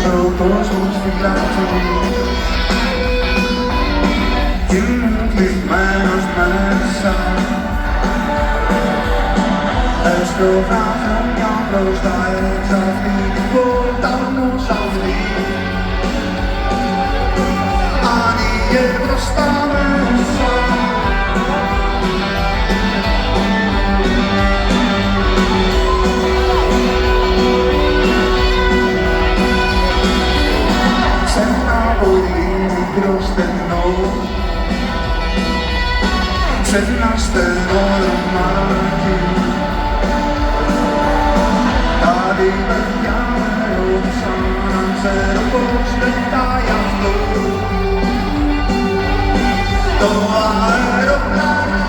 ο κόσμος φυλάτω κι ήμουν κλεισμένος μέσα. Έστρωχα χρόνια μπροστά έξω αυτή την πόρτα όμως αυτή άνοιγε μπροστά μέσα. Σε ένα πολύ μικρό στενό, σε ένα στενό δωμάτιο, κάτι παιδιά με ρώτησαν αν ξέρω πώς πετάει αυτό το αεροπλάνο.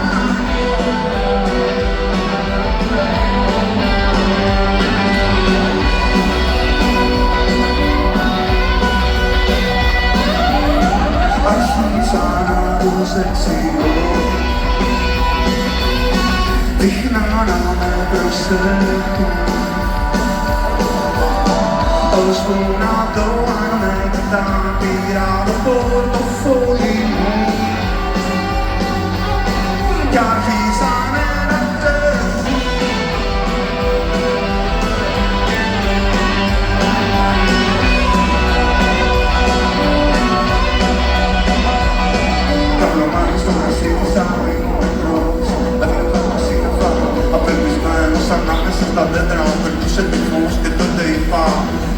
Άρχισα να τους εξηγώ, δείχνα να με προσέχουν, ώσπου να δω αν με κοιτάν πήρα το πορτοφόλι μου κι άρχισανε να τρέχουν. Καυλωμένος στο γρασίδι ήμουν νεκρός, έβλεπα τα σύννεφα απελπισμένος ανάμεσα στα δέντρα, περνούσε τυφούς και τότε είπα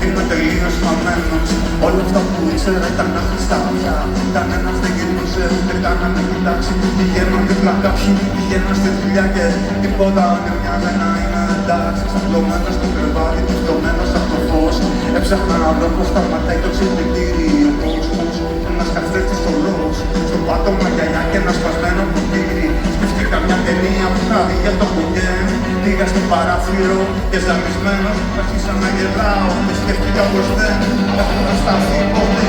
είμαι τελείως χαμένος. Όλα αυτά που ήξερα ήταν άχρηστα πια, κανένας δεν γυρνούσε ούτε καν να με κοιτάξει. Πηγαίναν δίπλα κάποιοι, πηγαίναν στη δουλειά και τίποτα δεν μοιάζε να είμαι εντάξει. Ξαπλωμένος στο κρεβάτι, τυφλωμένος από το φως, έψαχνα να βρω πως σταματάει το ξυπνητήρι. Ο κόσμος, ένας καθρέφτης θολός, στο πάτωμα γυαλιά και ένα σπασμένο ποτήρι. Σκέφτηκα μια ταινία που θα δει για το Weekend. Πήγα στο παράθυρο και ζαλισμένος άρχισα να γελάω και σκέφτηκα πως δεν έχω σταθεί ποτέ.